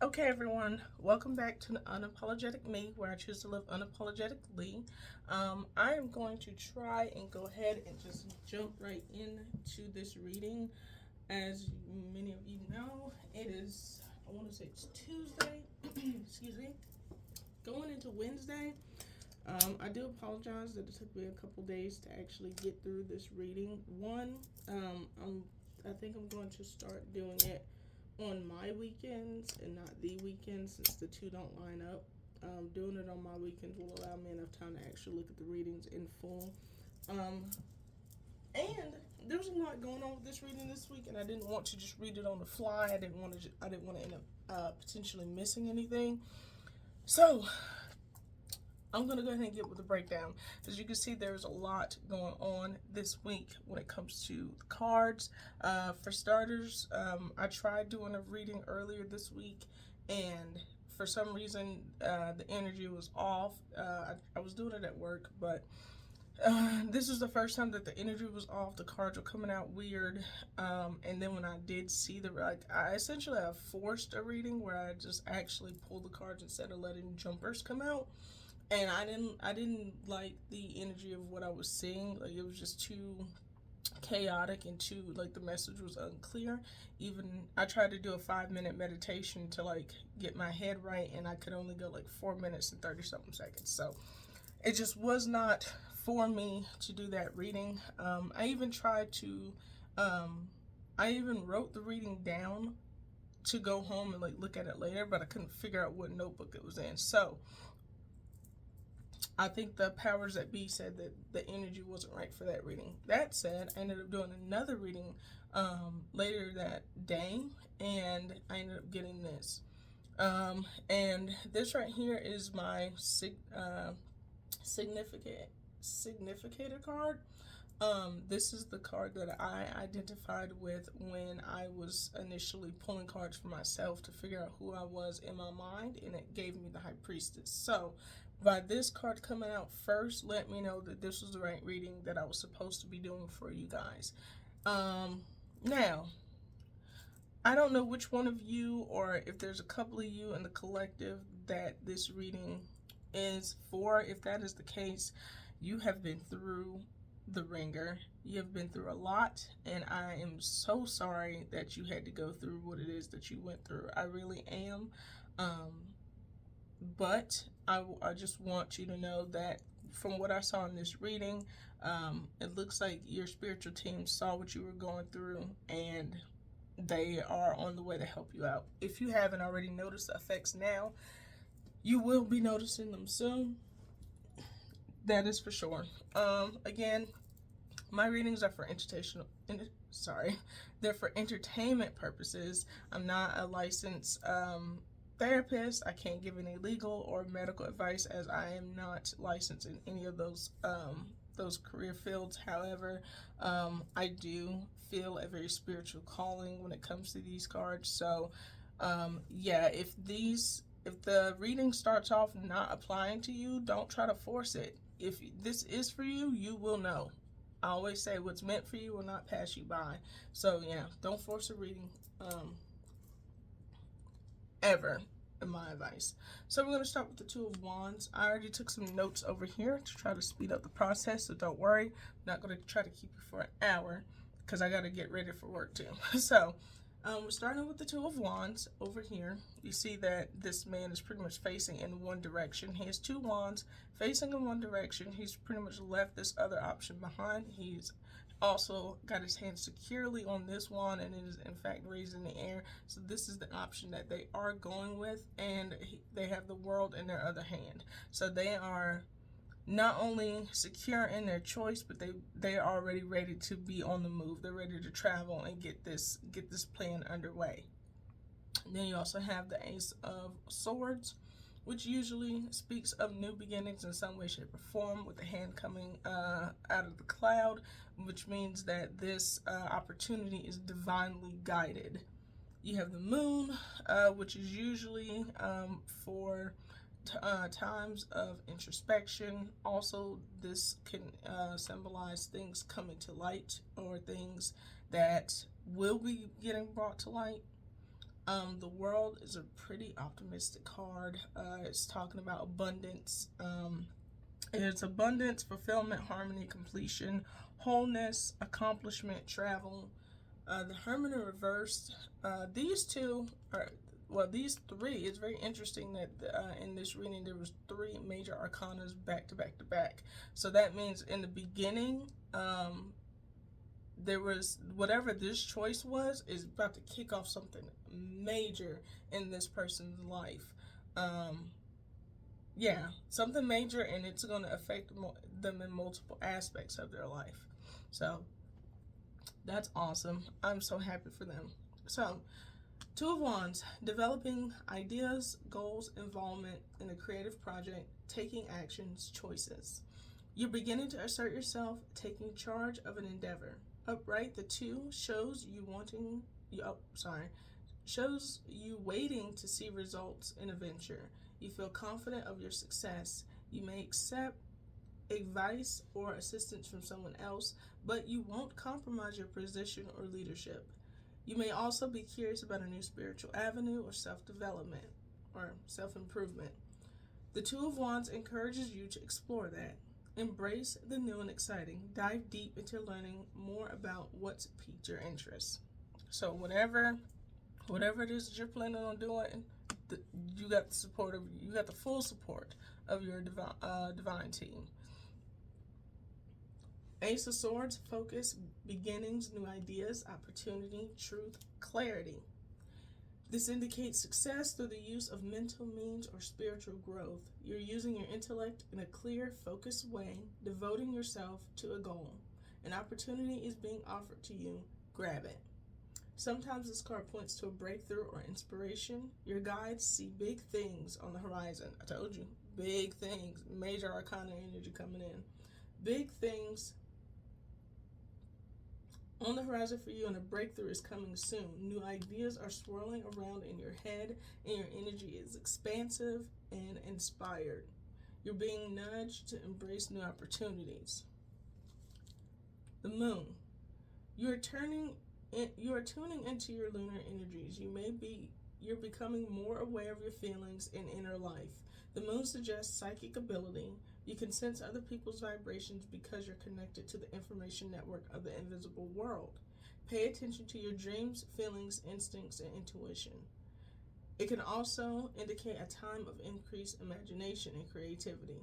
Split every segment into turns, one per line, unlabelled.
Okay, everyone, welcome back to the Unapologetic Me, where I choose to live unapologetically. I am going to try and go ahead and just jump right into this reading. As many of you know, it is, I want to say it's Tuesday, excuse me, going into Wednesday. I do apologize that it took me a couple days to actually get through this reading. I think I'm going to start doing it on my weekends and not the weekends since the two don't line up. Doing it on my weekends will allow me enough time to actually look at the readings in full. Um, and there's a lot going on with this reading this week, and I didn't want to just read it on the fly. I didn't want to end up potentially missing anything. So I'm going to go ahead and get with the breakdown. As you can see, there's a lot going on this week when it comes to the cards. For starters, I tried doing a reading earlier this week, and for some reason, the energy was off. I was doing it at work, but this is the first time that the energy was off. The cards were coming out weird, and then when I did see I essentially have forced a reading where I just actually pulled the cards instead of letting jumpers come out, and I didn't like the energy of what I was seeing. Like, it was just too chaotic and too, like, the message was unclear. Even I tried to do a 5 minute meditation to like get my head right, and I could only go like 4 minutes and 30 something seconds. So it just was not for me to do that reading. I even tried to I even wrote the reading down to go home and like look at it later, but I couldn't figure out what notebook it was in. So I think the powers that be said that the energy wasn't right for that reading. That said, I ended up doing another reading later that day, and I ended up getting this. And this right here is my significant significator card. This is the card that I identified with when I was initially pulling cards for myself to figure out who I was in my mind, and it gave me the High Priestess. So, by this card coming out first, let me know that this was the right reading that I was supposed to be doing for you guys. Now, I don't know which one of you, or if there's a couple of you in the collective that this reading is for. If that is the case, you have been through the ringer. You have been through a lot, and I am so sorry that you had to go through what it is that you went through. I really am. Um, but I just want you to know that from what I saw in this reading, it looks like your spiritual team saw what you were going through, and they are on the way to help you out. If you haven't already noticed the effects now, you will be noticing them soon. That is for sure. Again, my readings are for sorry, they're for entertainment purposes. I'm not a licensed therapist. I can't give any legal or medical advice, as I am not licensed in any of those career fields. However, I do feel a very spiritual calling when it comes to these cards. So, yeah, if the reading starts off not applying to you, don't try to force it. If this is for you, you will know. I always say what's meant for you will not pass you by. So yeah, don't force a reading, ever, in my advice. So we're going to start with the Two of Wands. I already took some notes over here to try to speed up the process, so don't worry. I'm not going to try to keep you for an hour because I got to get ready for work too. So we're starting with the Two of Wands over here. You see that this man is pretty much facing in one direction. He has two wands facing in one direction. He's pretty much left this other option behind. He's also got his hand securely on this wand, and it is in fact raised in the air. So this is the option that they are going with, and they have the world in their other hand. So they are not only secure in their choice, but they are already ready to be on the move. They're ready to travel and get this plan underway. And then you also have the Ace of Swords, which usually speaks of new beginnings in some way, shape, or form, with the hand coming out of the cloud, which means that this opportunity is divinely guided. You have the Moon, which is usually for times of introspection. Also, this can symbolize things coming to light, or things that will be getting brought to light. The World is a pretty optimistic card. It's talking about abundance. It's abundance, fulfillment, harmony, completion, wholeness, accomplishment, travel. The Hermit in reverse. These two are, well, these three. It's very interesting that in this reading there was three major arcanas back to back to back. So that means in the beginning, there was whatever this choice was is about to kick off something major in this person's life. Yeah, something major, and it's going to affect them in multiple aspects of their life. So that's awesome. I'm so happy for them. So, Two of Wands, developing ideas, goals, involvement in a creative project, taking actions, choices. You're beginning to assert yourself, taking charge of an endeavor. Upright, the two shows you waiting to see results in a venture. You feel confident of your success. You may accept advice or assistance from someone else, but you won't compromise your position or leadership. You may also be curious about a new spiritual avenue or self-development or self-improvement. The Two of Wands encourages you to explore that. Embrace the new and exciting. Dive deep into learning more about what's piqued your interest. So whatever it is that you're planning on doing, you got the full support of your divine team. Ace of Swords, focus, beginnings, new ideas, opportunity, truth, clarity. This indicates success through the use of mental means or spiritual growth. You're using your intellect in a clear, focused way, devoting yourself to a goal. An opportunity is being offered to you. Grab it. Sometimes this card points to a breakthrough or inspiration. Your guides see big things on the horizon. I told you, big things. Major arcana energy coming in. Big things on the horizon for you, and a breakthrough is coming soon. New ideas are swirling around in your head, and your energy is expansive and inspired. You're being nudged to embrace new opportunities. The Moon. You are tuning into your lunar energies. You're becoming more aware of your feelings and inner life. The Moon suggests psychic ability. You can sense other people's vibrations because you're connected to the information network of the invisible world. Pay attention to your dreams, feelings, instincts, and intuition. It can also indicate a time of increased imagination and creativity.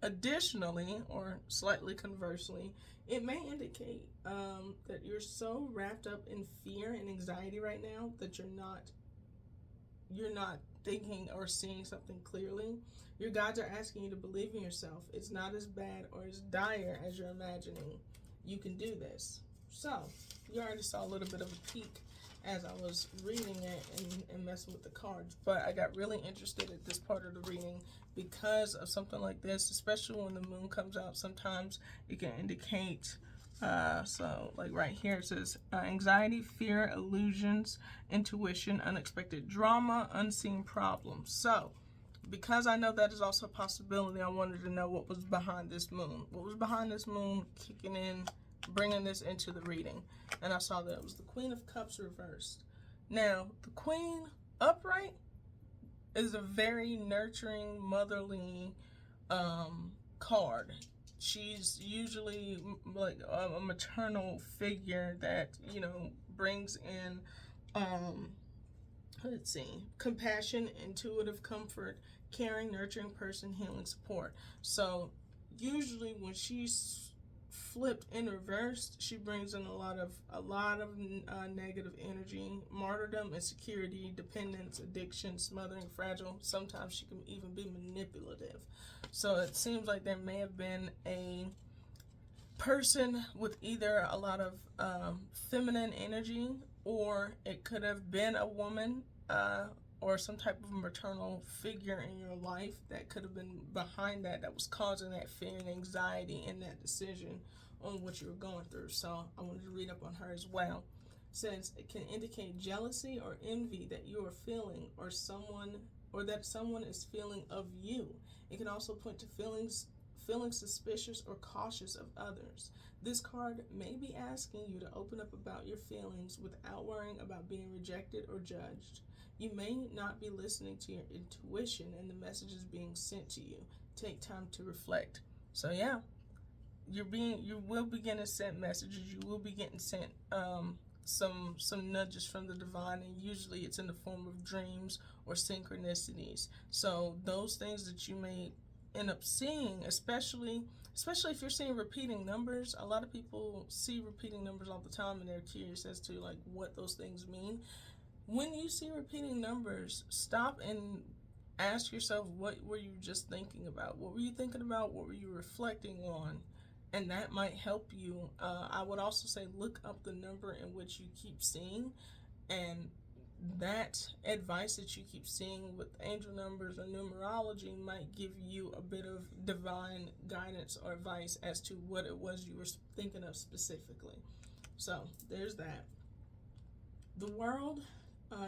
Additionally, or slightly conversely, it may indicate that you're so wrapped up in fear and anxiety right now that you're not thinking or seeing something clearly. Your guides are asking you to believe in yourself. It's not as bad or as dire as you're imagining. You can do this. So, you already saw a little bit of a peek as I was reading it and messing with the cards. But I got really interested at this part of the reading because of something like this, especially when the moon comes out. Sometimes it can indicate, so like right here it says anxiety, fear, illusions, intuition, unexpected drama, unseen problems. So because I know that is also a possibility, I wanted to know what was behind this moon. What was behind this moon kicking in, bringing this into the reading? And I saw that it was the Queen of Cups reversed. Now, the Queen upright is a very nurturing, motherly card. She's usually like a maternal figure that, you know, brings in, let's see, compassion, intuitive comfort, caring, nurturing person, healing, support. So usually when she's flipped in reversed, she brings in a lot of negative energy, martyrdom, insecurity, dependence, addiction, smothering, fragile. Sometimes she can even be manipulative. So it seems like there may have been a person with either a lot of feminine energy, or it could have been a woman or some type of maternal figure in your life that could have been behind that was causing that fear and anxiety in that decision on what you were going through. So I wanted to read up on her as well. It says it can indicate jealousy or envy that you are feeling, or that someone is feeling of you. It can also point to feeling suspicious or cautious of others. This card may be asking you to open up about your feelings without worrying about being rejected or judged. You may not be listening to your intuition and the messages being sent to you. Take time to reflect. So yeah, you will be getting sent messages. You will be getting sent some nudges from the divine, and usually it's in the form of dreams or synchronicities. So those things that you may end up seeing, especially if you're seeing repeating numbers. A lot of people see repeating numbers all the time and they're curious as to like what those things mean. When you see repeating numbers, stop and ask yourself, what were you just thinking about? What were you thinking about? What were you reflecting on? And that might help you. I would also say look up the number in which you keep seeing, and that advice that you keep seeing with angel numbers or numerology might give you a bit of divine guidance or advice as to what it was you were thinking of specifically. So there's that. The world,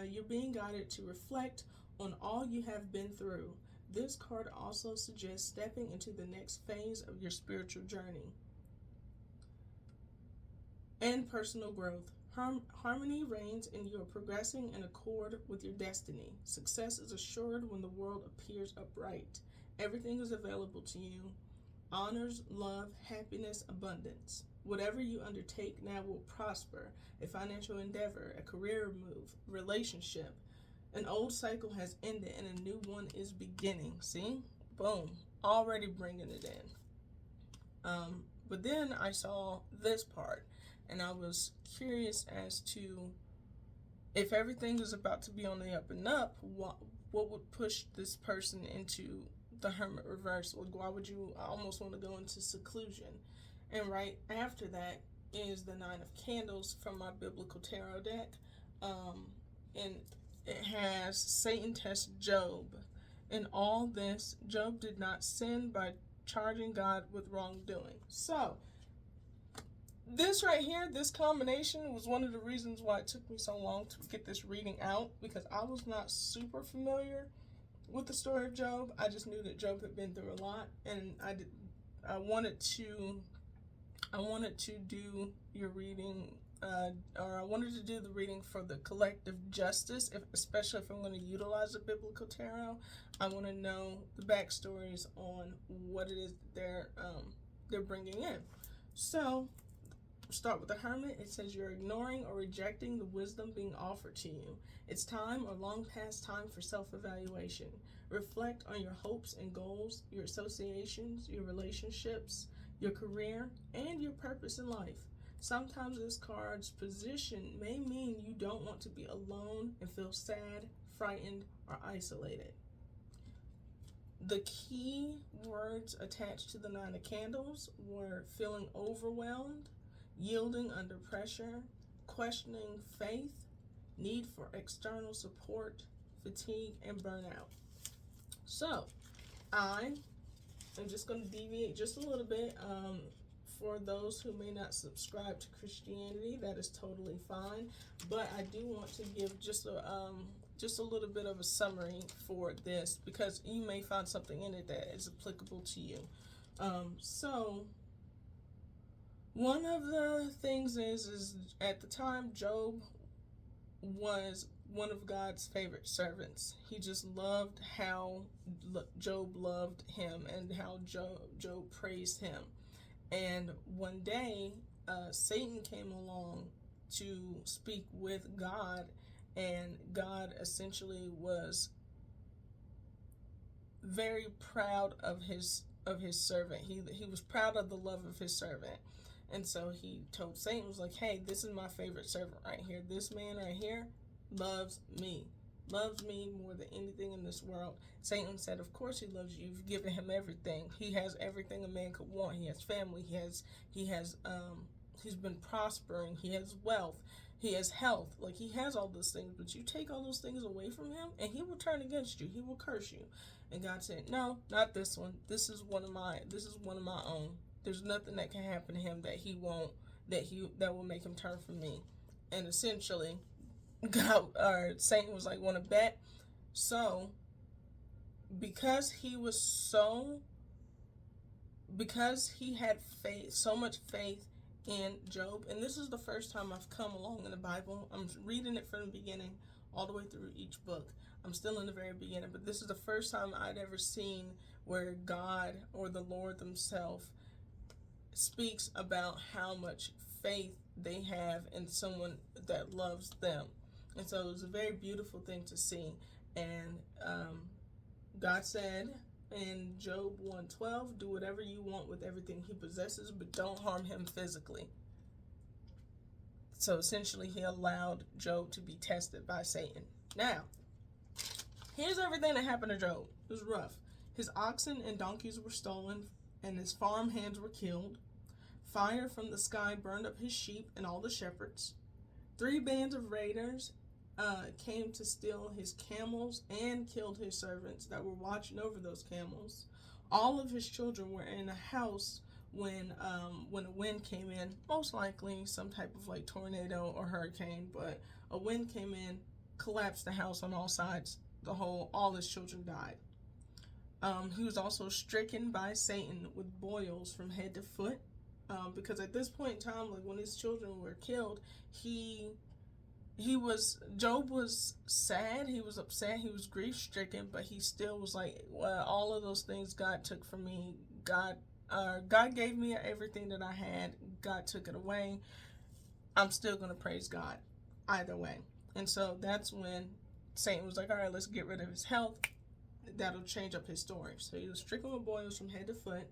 you're being guided to reflect on all you have been through. This card also suggests stepping into the next phase of your spiritual journey and personal growth. Harmony reigns and you are progressing in accord with your destiny. Success is assured when the world appears upright. Everything is available to you. Honors, love, happiness, abundance. Whatever you undertake now will prosper. A financial endeavor, a career move, relationship. An old cycle has ended and a new one is beginning. See? Boom. Already bringing it in. But then I saw this part, and I was curious as to if everything is about to be on the up and up, what would push this person into the Hermit reverse? Like, why would you almost want to go into seclusion? And right after that is the Nine of Candles from my Biblical Tarot deck. And it has Satan tests Job. In all this, Job did not sin by charging God with wrongdoing. So, this right here, this combination was one of the reasons why it took me so long to get this reading out, because I was not super familiar with the story of Job. I just knew that Job had been through a lot, and I wanted to do your reading, or I wanted to do the reading for the collective justice, especially if I'm going to utilize the Biblical Tarot. I want to know the backstories on what it is that they're bringing in. So, start with the Hermit. It says you're ignoring or rejecting the wisdom being offered to you. It's time or long past time for self-evaluation. Reflect on your hopes and goals, your associations, your relationships, your career, and your purpose in life. Sometimes this card's position may mean you don't want to be alone and feel sad, frightened, or isolated. The key words attached to the Nine of Candles were feeling overwhelmed, yielding under pressure, questioning faith, need for external support, fatigue, and burnout. So, I am just going to deviate just a little bit. For those who may not subscribe to Christianity, that is totally fine. But I do want to give just a little bit of a summary for this, because you may find something in it that is applicable to you. So, one of the things is at the time, Job was one of God's favorite servants. He just loved how Job loved him and how Job praised him. And one day, Satan came along to speak with God, and God essentially was very proud of his servant. He was proud of the love of his servant. And so he told Satan, was like, hey, this is my favorite servant right here. This man right here loves me more than anything in this world. Satan said, of course he loves you. You've given him everything. He has everything a man could want. He has family. He's been prospering. He has wealth. He has health. Like, he has all those things, but you take all those things away from him and he will turn against you. He will curse you. And God said, no, not this one. This is one of my own. There's nothing that can happen to him that will make him turn from me. And essentially, Satan was like, want to bet? So, because he was so because he had faith, so much faith in Job, and this is the first time I've come along in the Bible. I'm reading it from the beginning all the way through each book. I'm still in the very beginning, but this is the first time I'd ever seen where God or the Lord themselves speaks about how much faith they have in someone that loves them. And so it was a very beautiful thing to see. And God said in Job 1:12, do whatever you want with everything he possesses, but don't harm him physically. So essentially, he allowed Job to be tested by Satan. Now, here's everything that happened to Job. It was rough. His oxen and donkeys were stolen, and his farm hands were killed. Fire from the sky burned up his sheep and all the shepherds. 3 bands of raiders came to steal his camels and killed his servants that were watching over those camels. All of his children were in a house when a wind came in, most likely some type of like tornado or hurricane, but a wind came in, collapsed the house on all sides. All his children died. He was also stricken by Satan with boils from head to foot, because at this point in time, like when his children were killed, Job was sad, he was upset, he was grief stricken, but he still was like, well, all of those things God took from me, God gave me everything that I had, God took it away, I'm still going to praise God either way. And so that's when Satan was like, all right, let's get rid of his health, that'll change up his story. So he was stricken with boils from head to foot,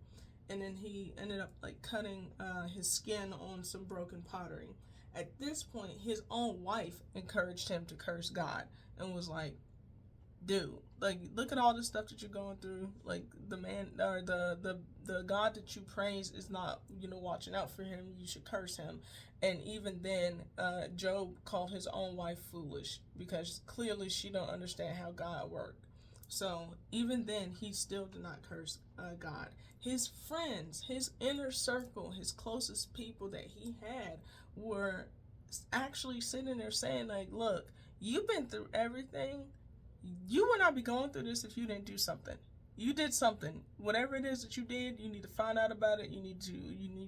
and then he ended up like cutting his skin on some broken pottery. At this point, his own wife encouraged him to curse God and was like, dude, like, look at all the stuff that you're going through. Like, the man or the God that you praise is not, watching out for him. You should curse him. And even then, Job called his own wife foolish because clearly she don't understand how God worked. So even then, he still did not curse God. His friends, his inner circle, his closest people that he had were actually sitting there saying, like, look, you've been through everything. You would not be going through this if you didn't do something. You did something. Whatever it is that you did, you need to find out about it. You need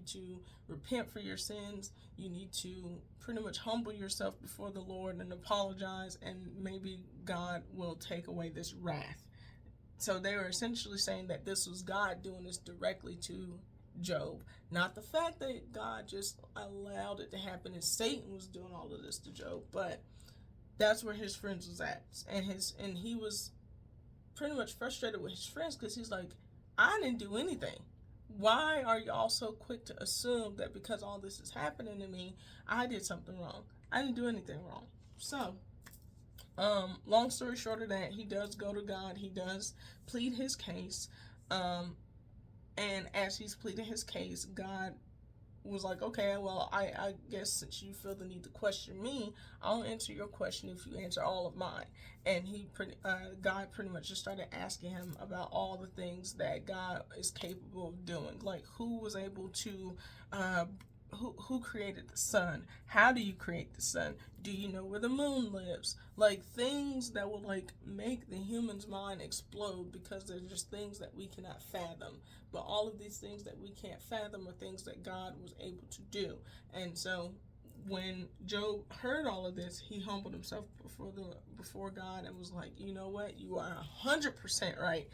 to repent for your sins. You need to pretty much humble yourself before the Lord and apologize, and maybe God will take away this wrath. So they were essentially saying that this was God doing this directly to Job. Not the fact that God just allowed it to happen and Satan was doing all of this to Job, but that's where his friends was at. And he was pretty much frustrated with his friends because he's like, I didn't do anything. Why are y'all so quick to assume that because all this is happening to me, I did something wrong? I didn't do anything wrong. So, long story short of that, he does go to God. He does plead his case. And as he's pleading his case, God was like, okay, well, I guess since you feel the need to question me, I'll answer your question if you answer all of mine. And God pretty much just started asking him about all the things that God is capable of doing, like who was able to, who created the sun? How do you create the sun? Do you know where the moon lives? Like things that will like make the human's mind explode because they're just things that we cannot fathom. But all of these things that we can't fathom are things that God was able to do. And so when Job heard all of this, he humbled himself before God and was like, you know what? You are 100% right.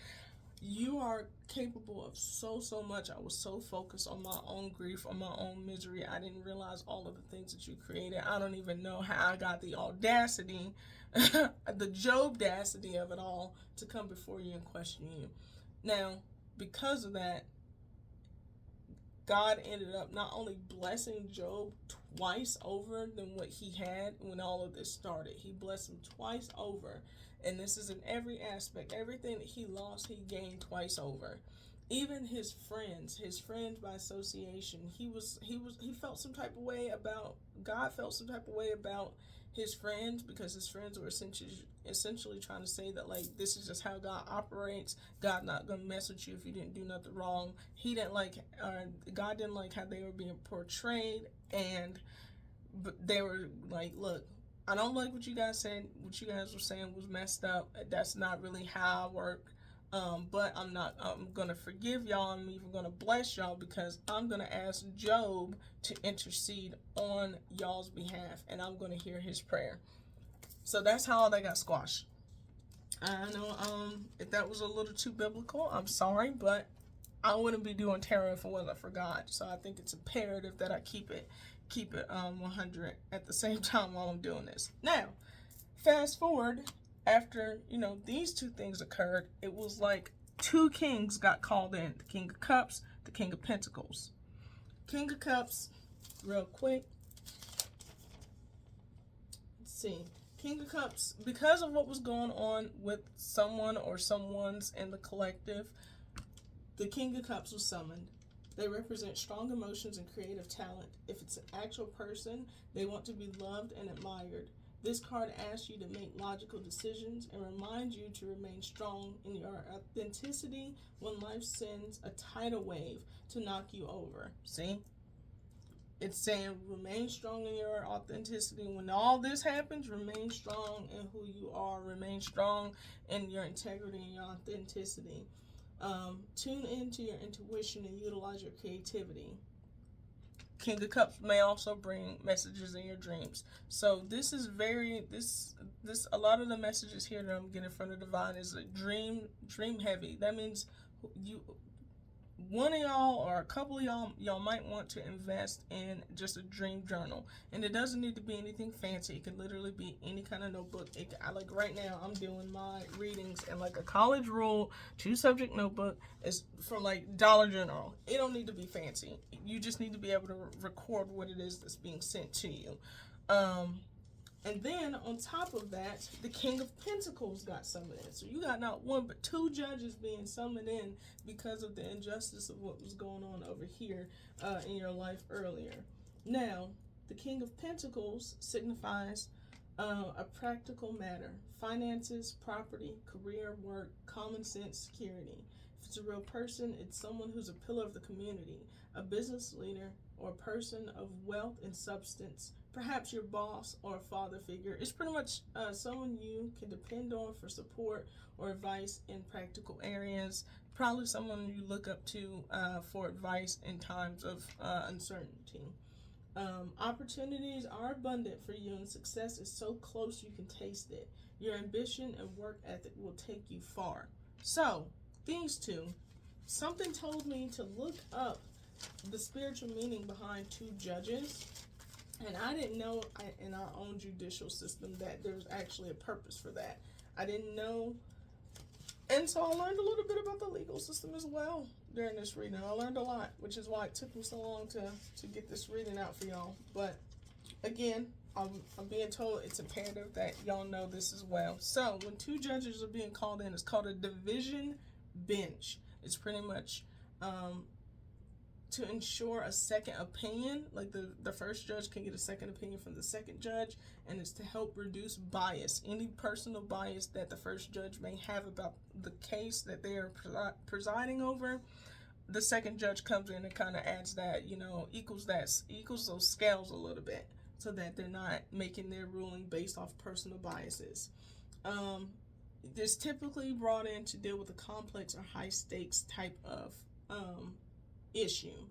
You are capable of so much. I was so focused on my own grief, on my own misery. I didn't realize all of the things that you created. I don't even know how I got the audacity, the Job-dacity of it all to come before you and question you. Now, because of that, God ended up not only blessing Job twice over than what he had when all of this started. He blessed him twice over. And this is in every aspect. Everything that he lost, he gained twice over. Even his friends by association, he felt some type of way about, God felt some type of way about his friends because his friends were essentially trying to say that like this is just how God operates. God not gonna mess with you if you didn't do nothing wrong. God didn't like how they were being portrayed, and they were like, look, I don't like what you guys said. What you guys were saying was messed up. That's not really how I work. But I'm going to forgive y'all. I'm even going to bless y'all because I'm going to ask Job to intercede on y'all's behalf, and I'm going to hear his prayer. So that's how all that got squashed. I know if that was a little too biblical, I'm sorry, but I wouldn't be doing tarot if it wasn't for God. So I think it's imperative that I keep it 100 at the same time while I'm doing this. Now, fast forward, after, these two things occurred, it was like two kings got called in. The King of Cups, the King of Pentacles. King of Cups, real quick. Let's see. King of Cups, because of what was going on with someone or someone's in the collective, the King of Cups was summoned. They represent strong emotions and creative talent. If it's an actual person, they want to be loved and admired. This card asks you to make logical decisions and reminds you to remain strong in your authenticity when life sends a tidal wave to knock you over. See? It's saying remain strong in your authenticity. When all this happens, remain strong in who you are. Remain strong in your integrity and your authenticity. Tune into your intuition and utilize your creativity. King of Cups may also bring messages in your dreams. So this is a lot of the messages here that I'm getting from the divine is a dream heavy. That means one of y'all or a couple of y'all might want to invest in just a dream journal, and it doesn't need to be anything fancy. It can literally be any kind of notebook. Like right now I'm doing my readings in like a college rule 2-subject notebook. Is from like Dollar General. It don't need to be fancy. You just need to be able to record what it is that's being sent to you. And then on top of that, the King of Pentacles got summoned in. So you got not one but two judges being summoned in because of the injustice of what was going on over here in your life earlier. Now, the King of Pentacles signifies a practical matter. Finances, property, career, work, common sense, security. If it's a real person, it's someone who's a pillar of the community, a business leader, or a person of wealth and substance. Perhaps your boss or a father figure. It's pretty much someone you can depend on for support or advice in practical areas. Probably someone you look up to for advice in times of uncertainty. Opportunities are abundant for you, and success is so close you can taste it. Your ambition and work ethic will take you far. So, these two, something told me to look up the spiritual meaning behind two judges. And I didn't know in our own judicial system that there's actually a purpose for that. I didn't know. And so I learned a little bit about the legal system as well during this reading. I learned a lot, which is why it took me so long to get this reading out for y'all. But again, I'm being told it's imperative that y'all know this as well. So when two judges are being called in, it's called a division bench. It's pretty much to ensure a second opinion. Like the first judge can get a second opinion from the second judge, and it's to help reduce bias, any personal bias that the first judge may have about the case that they are presiding over. The second judge comes in and kind of adds that, equals those scales a little bit, so that they're not making their ruling based off personal biases. It's typically brought in to deal with a complex or high stakes type of issue.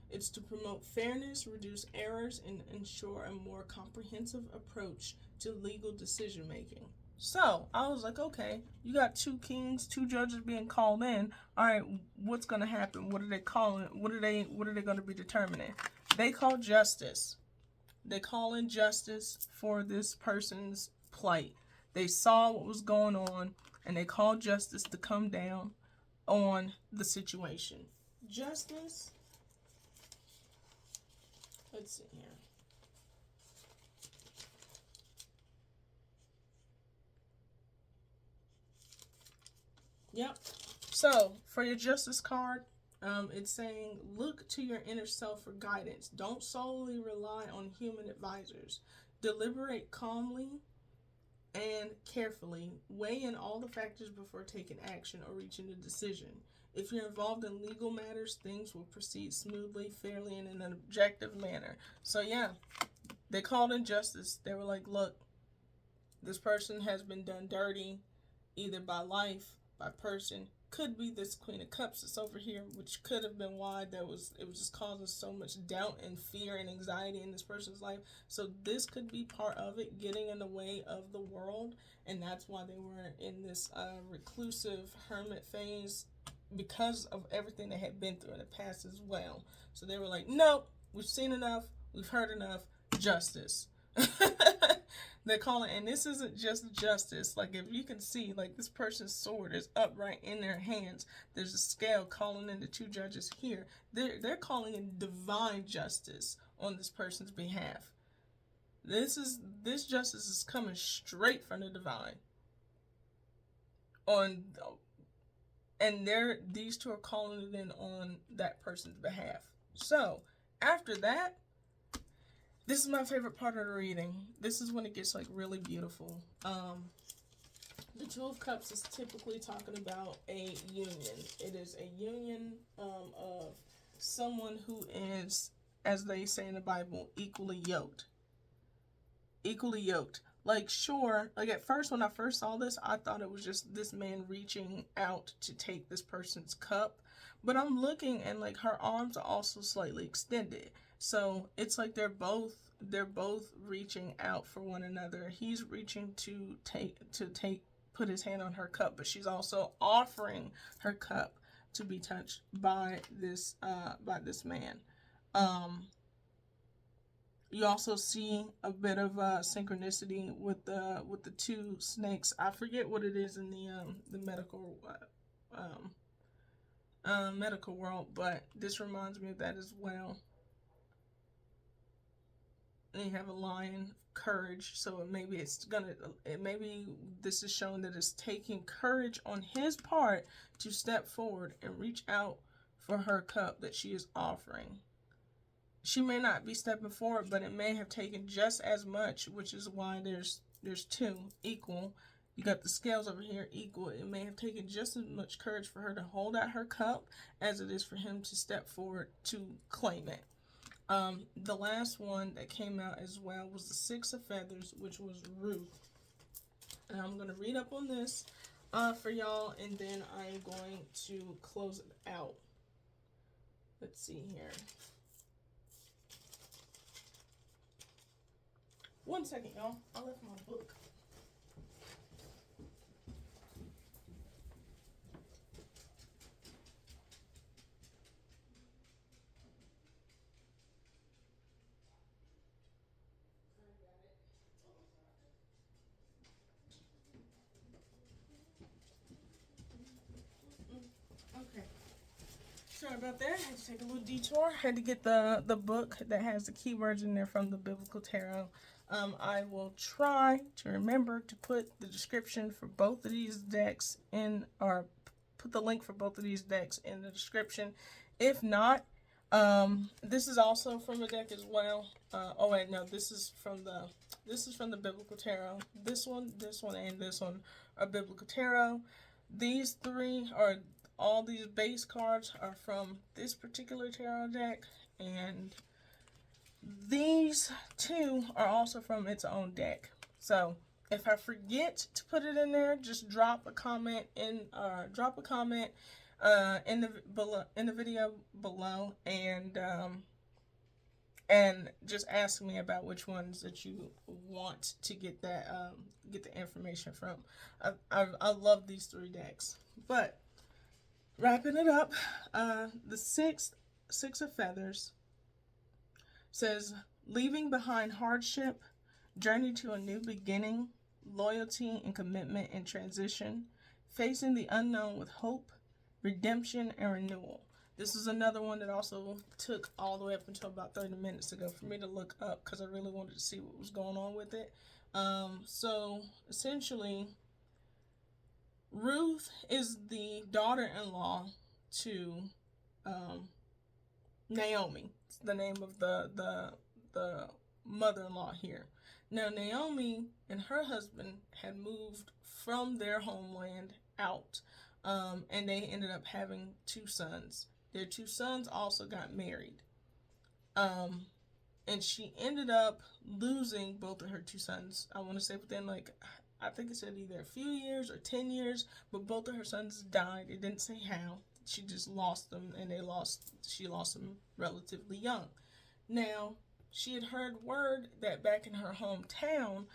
It's to promote fairness, reduce errors, and ensure a more comprehensive approach to legal decision making. So I was like, okay, you got two judges being called in. All right, what's gonna happen? What are they calling? What are they gonna be determining? They call justice. They call in justice for this person's plight. They saw what was going on, and they called justice to come down on the situation. Justice. Let's see here. Yep. So for your justice card, it's saying look to your inner self for guidance. Don't solely rely on human advisors. Deliberate calmly and carefully. Weigh in all the factors before taking action or reaching a decision. If you're involved in legal matters, things will proceed smoothly, fairly, and in an objective manner. So yeah, they called in justice. They were like, look, this person has been done dirty, either by life, by person, could be this Queen of Cups that's over here, which could have been why it was just causing so much doubt and fear and anxiety in this person's life. So this could be part of it, getting in the way of the world, and that's why they were in this reclusive hermit phase, because of everything they had been through in the past as well. So they were like, nope, we've seen enough, we've heard enough, justice. They're calling, and this isn't just justice. Like, if you can see, like, this person's sword is upright in their hands. There's a scale calling in the two judges here. They're calling in divine justice on this person's behalf. This justice is coming straight from the divine. And these two are calling it in on that person's behalf. So after that, this is my favorite part of the reading. This is when it gets like really beautiful. The Two of Cups is typically talking about a union. It is a union of someone who is, as they say in the Bible, equally yoked. Equally yoked. Like, sure, like at first when I first saw this, I thought it was just this man reaching out to take this person's cup. But I'm looking, and like her arms are also slightly extended. So it's like they're both reaching out for one another. He's reaching to put his hand on her cup, but she's also offering her cup to be touched by this man. You also see a bit of synchronicity with the two snakes. I forget what it is in the medical medical world, but this reminds me of that as well. And you have a lion, courage, so maybe this is showing that it's taking courage on his part to step forward and reach out for her cup that she is offering. She may not be stepping forward, but it may have taken just as much, which is why there's two equal. You got the scales over here equal. It may have taken just as much courage for her to hold out her cup as it is for him to step forward to claim it. The last one that came out as well was the Six of Feathers, which was Ruth. And I'm going to read up on this for y'all, and then I'm going to close it out. Let's see here. One second, y'all. I left my book. Okay. Sorry about that. I had to take a little detour. I had to get the book that has the keywords in there from the Biblical Tarot. I will try to remember to put the description for both of these decks in, or put the link for both of these decks in the description. If not, this is also from a deck as well. Oh wait, no, this is from the Biblical Tarot. This one, and this one are Biblical Tarot. These three are, all these base cards are from this particular tarot deck, and these two are also from its own deck. So if I forget to put it in there, just drop a comment in the video below, and just ask me about which ones that you want to get the information from. I love these three decks. But wrapping it up, the Six of Feathers says, leaving behind hardship, journey to a new beginning, loyalty and commitment in transition, facing the unknown with hope, redemption and renewal. This is another one that also took all the way up until about 30 minutes ago for me to look up, because I really wanted to see what was going on with it. So essentially, Ruth is the daughter-in-law to Naomi. It's the name of the mother-in-law here. Now, Naomi and her husband had moved from their homeland out, and they ended up having two sons. Their two sons also got married. And she ended up losing both of her two sons, I want to say within like, I think it said either a few years or 10 years, but both of her sons died. It didn't say how. She just lost them, and she lost them relatively young. Now, she had heard word that back in her hometown,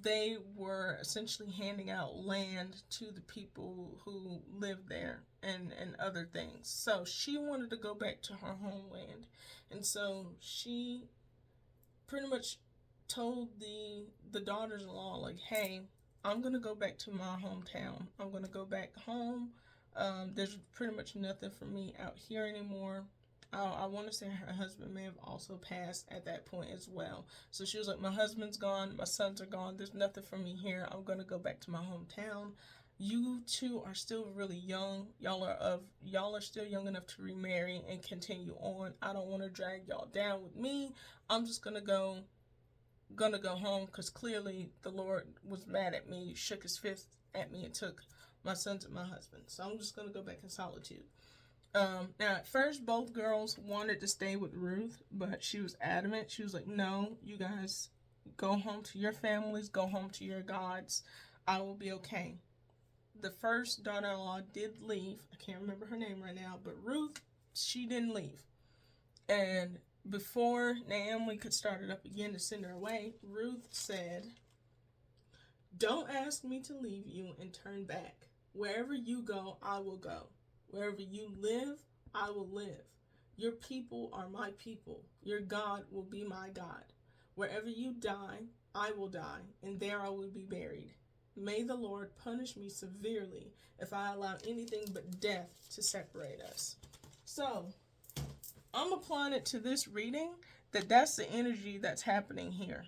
they were essentially handing out land to the people who lived there and other things. So she wanted to go back to her homeland. And so she pretty much told the daughters-in-law, like, hey, I'm going to go back to my hometown. I'm going to go back home. There's pretty much nothing for me out here anymore. I want to say her husband may have also passed at that point as well. So she was like, my husband's gone, my sons are gone, there's nothing for me here. I'm going to go back to my hometown. You two are still really young. Y'all are still young enough to remarry and continue on. I don't want to drag y'all down with me. I'm just going to go home, because clearly the Lord was mad at me, shook his fist at me, and took my sons and my husband. So I'm just going to go back in solitude. Now, at first, both girls wanted to stay with Ruth, but she was adamant. She was like, no, you guys go home to your families, go home to your gods. I will be okay. The first daughter-in-law did leave. I can't remember her name right now, but Ruth, she didn't leave. And before Naomi could start it up again to send her away, Ruth said, don't ask me to leave you and turn back. Wherever you go, I will go. Wherever you live, I will live. Your people are my people. Your God will be my God. Wherever you die, I will die, and there I will be buried. May the Lord punish me severely if I allow anything but death to separate us. So, I'm applying it to this reading, that's the energy that's happening here.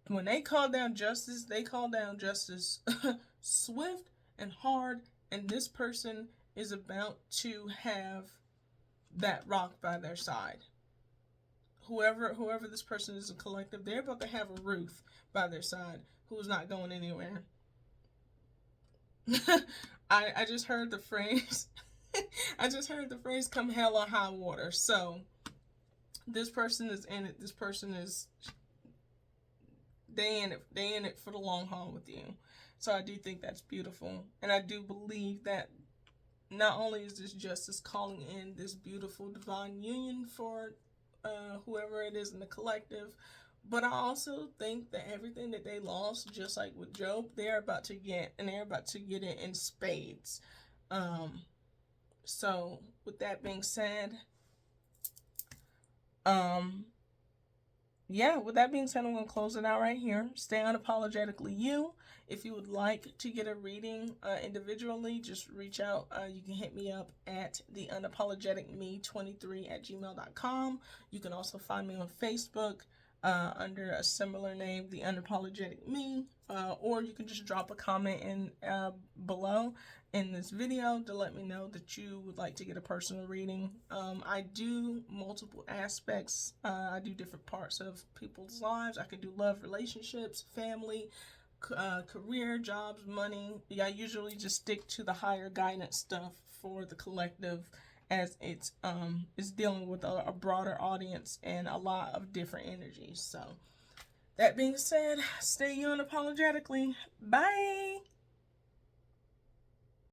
When they call down justice, they call down justice swift and hard, and this person is about to have that rock by their side. Whoever this person is, a collective, they're about to have a Ruth by their side who's not going anywhere. I just heard the phrase come hell or high water. So this person is in it. This person is, they in it for the long haul with you. So I do think that's beautiful. And I do believe that not only is this justice calling in this beautiful divine union for whoever it is in the collective, but I also think that everything that they lost, just like with Job, they're about to get, and they're about to get it in spades. So with that being said, with that being said, I'm going to close it out right here. Stay unapologetically you. If you would like to get a reading individually, just reach out. You can hit me up at theunapologeticme23@gmail.com. You can also find me on Facebook under a similar name, The Unapologetic Me, or you can just drop a comment in below in this video to let me know that you would like to get a personal reading. I do multiple aspects. I do different parts of people's lives. I can do love, relationships, family, career, jobs, money. I usually just stick to the higher guidance stuff for the collective, as it's dealing with a broader audience and a lot of different energies. So that being said, stay unapologetically. Bye.